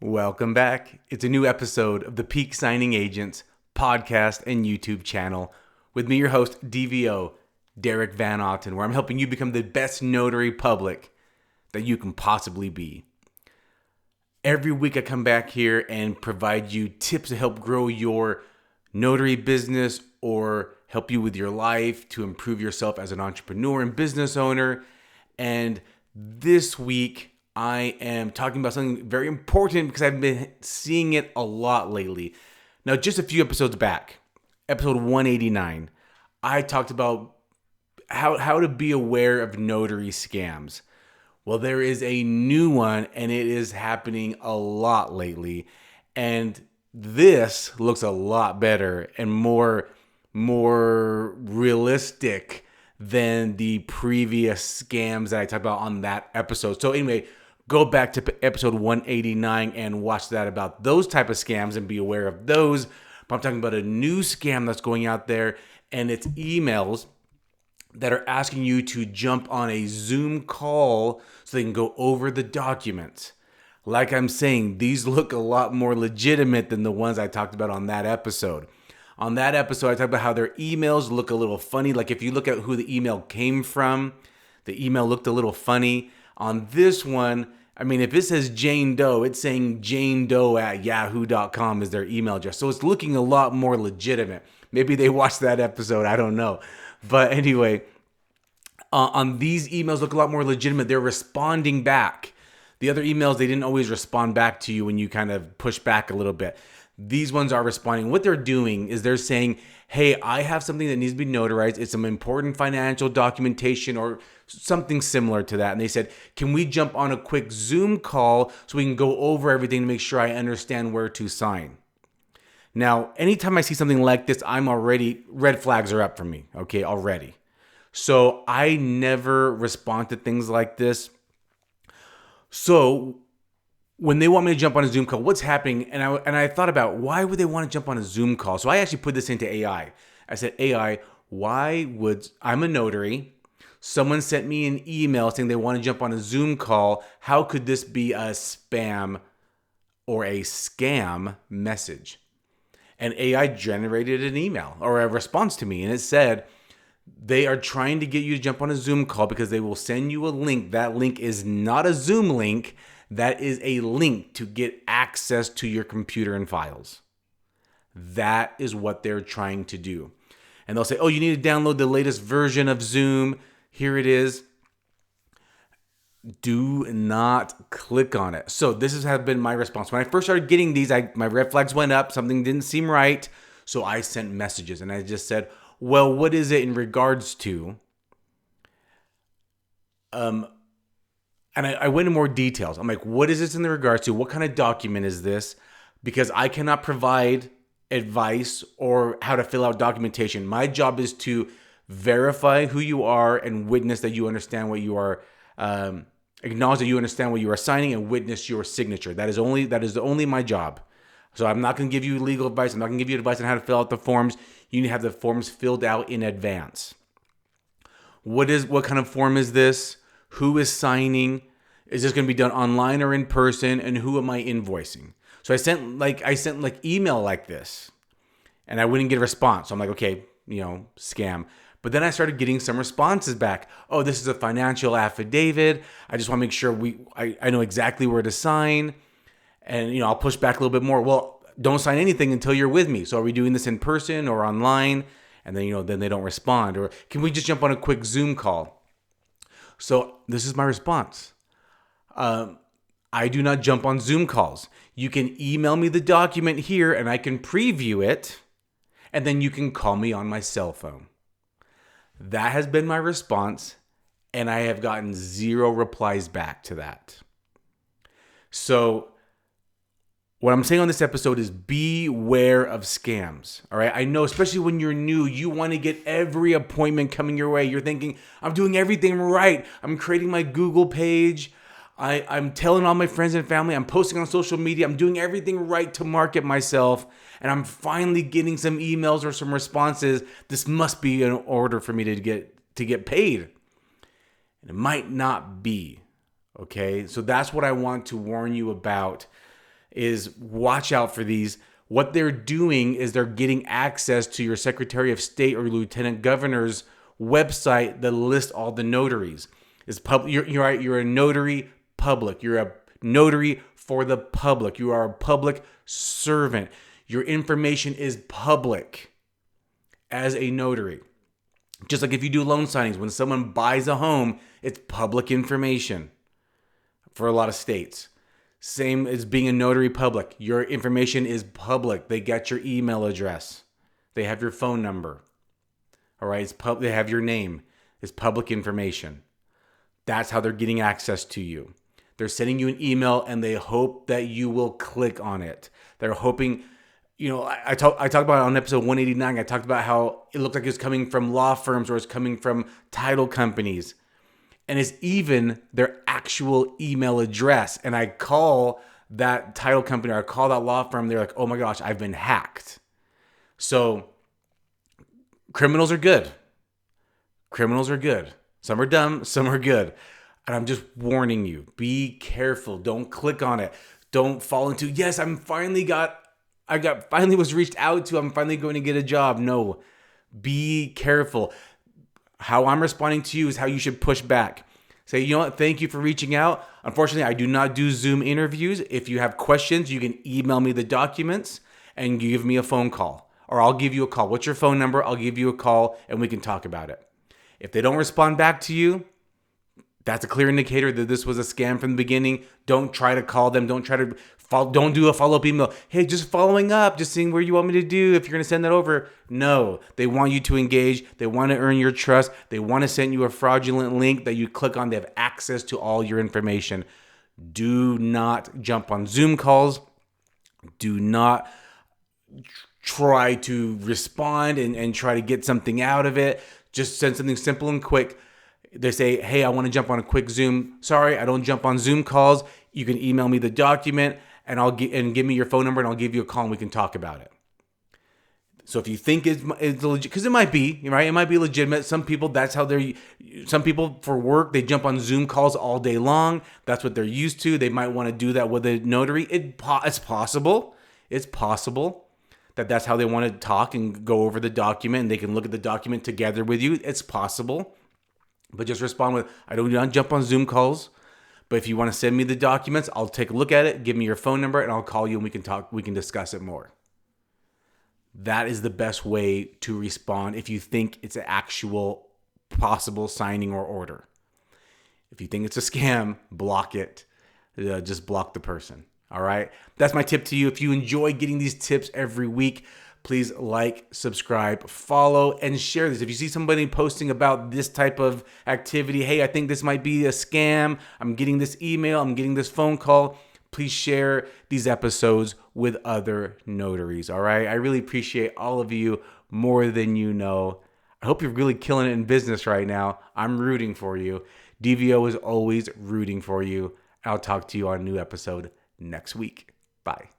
Welcome back. It's a new episode of the Peak Signing Agents podcast and YouTube channel with me, your host, DVO, Derek Van Otten, where I'm helping you become the best notary public that you can possibly be. Every week I come back here and provide you tips to help grow your notary business or help you with your life to improve yourself as an entrepreneur and business owner. And this week, I am talking about something very important because I've been seeing it a lot lately. Now, just a few episodes back, episode 189, I talked about how to be aware of notary scams. Well, there is a new one and it is happening a lot lately. And this looks a lot better and more realistic than the previous scams that I talked about on that episode. So anyway, go back to episode 189 and watch that about those type of scams and be aware of those. But I'm talking about a new scam that's going out there, and it's emails that are asking you to jump on a Zoom call so they can go over the documents. Like I'm saying, these look a lot more legitimate than the ones I talked about on that episode. On that episode, I talked about how their emails look a little funny. Like if you look at who the email came from, the email looked a little funny. On this one, I mean, if it says Jane Doe, it's saying Jane Doe at yahoo.com is their email address. So it's looking a lot more legitimate. Maybe they watched that episode. I don't know. But anyway, on these emails look a lot more legitimate. They're responding back. The other emails, they didn't always respond back to you when you kind of push back a little bit. These ones are responding. What they're doing is they're saying, hey, I have something that needs to be notarized. It's some important financial documentation or something similar to that. And they said, can we jump on a quick Zoom call so we can go over everything to make sure I understand where to sign? Now, anytime I see something like this, red flags are up for me, okay, already. So I never respond to things like this. So when they want me to jump on a Zoom call, what's happening? And I thought about, why would they want to jump on a Zoom call? So I actually put this into AI. I said, AI, I'm a notary. Someone sent me an email saying they want to jump on a Zoom call. How could this be a spam or a scam message? And AI generated an email or a response to me. And it said, they are trying to get you to jump on a Zoom call because they will send you a link. That link is not a Zoom link. That is a link to get access to your computer and files. That is what they're trying to do. And they'll say, oh, you need to download the latest version of Zoom. Here it is. Do not click on it. So this has been my response. When I first started getting these, my red flags went up. Something didn't seem right. So I sent messages and I just said, well, what is it in regards to? And I went into more details. I'm like, what is this in regards to? What kind of document is this? Because I cannot provide advice or how to fill out documentation. My job is to verify who you are and witness that you understand what you are, acknowledge that you understand what you are signing and witness your signature. That is only my job. So I'm not going to give you legal advice. I'm not going to give you advice on how to fill out the forms. You need to have the forms filled out in advance. What kind of form is this? Who is signing? Is this going to be done online or in person? And who am I invoicing? So I sent email like this, and I wouldn't get a response. So I'm like, okay, scam. But then I started getting some responses back. Oh, this is a financial affidavit. I just want to make sure I know exactly where to sign. And I'll push back a little bit more. Well, don't sign anything until you're with me. So are we doing this in person or online? And then then they don't respond. Or can we just jump on a quick Zoom call? So this is my response. I do not jump on Zoom calls. You can email me the document here and I can preview it. And then you can call me on my cell phone. That has been my response. And I have gotten 0 replies back to that. So what I'm saying on this episode is beware of scams. All right. I know, especially when you're new, you want to get every appointment coming your way. You're thinking, I'm doing everything right. I'm creating my Google page. I'm telling all my friends and family. I'm posting on social media. I'm doing everything right to market myself. And I'm finally getting some emails or some responses. This must be in order for me to get paid. And it might not be. Okay. So that's what I want to warn you about. is watch out for these. What they're doing is they're getting access to your Secretary of State or Lieutenant Governor's website that lists all the notaries. You're right. You're a notary public. You're a notary for the public. You are a public servant. Your information is public as a notary. Just like if you do loan signings, when someone buys a home, it's public information for a lot of states. Same as being a notary public. Your information is public. They get your email address. They have your phone number. All right, they have your name. It's public information. That's how they're getting access to you. They're sending you an email and they hope that you will click on it. They're hoping, I talked about it on episode 189. I talked about how it looked like it's coming from law firms or it's coming from title companies. And it's even their actual email address. And I call that title company or I call that law firm. They're like, oh my gosh, I've been hacked. So criminals are good. Criminals are good. Some are dumb, some are good. And I'm just warning you, be careful. Don't click on it. Don't fall into, yes, finally was reached out to. I'm finally going to get a job. No, be careful. How I'm responding to you is how you should push back. Say, you know what? Thank you for reaching out. Unfortunately, I do not do Zoom interviews. If you have questions, you can email me the documents and give me a phone call. Or I'll give you a call. What's your phone number? I'll give you a call and we can talk about it. If they don't respond back to you, that's a clear indicator that this was a scam from the beginning. Don't try to call them. Don't do a follow-up email. Hey, just following up, just seeing where you want me to do. If you're going to send that over. No, they want you to engage. They want to earn your trust. They want to send you a fraudulent link that you click on. They have access to all your information. Do not jump on Zoom calls. Do not try to respond and try to get something out of it. Just send something simple and quick. They say, hey, I want to jump on a quick Zoom. Sorry, I don't jump on Zoom calls. You can email me the document and give me your phone number and I'll give you a call and we can talk about it. So if you think it's legit, because it might be, right? It might be legitimate. Some people, some people for work, they jump on Zoom calls all day long. That's what they're used to. They might want to do that with a notary. It's possible. It's possible that that's how they want to talk and go over the document and they can look at the document together with you. It's possible. But just respond with, I don't jump on Zoom calls. But if you want to send me the documents, I'll take a look at it. Give me your phone number and I'll call you and we can talk. We can discuss it more. That is the best way to respond if you think it's an actual possible signing or order. If you think it's a scam, block it. Just block the person. All right. That's my tip to you. If you enjoy getting these tips every week, please like, subscribe, follow, and share this. If you see somebody posting about this type of activity, hey, I think this might be a scam. I'm getting this email. I'm getting this phone call. Please share these episodes with other notaries. All right. I really appreciate all of you more than you know. I hope you're really killing it in business right now. I'm rooting for you. DVO is always rooting for you. I'll talk to you on a new episode next week. Bye.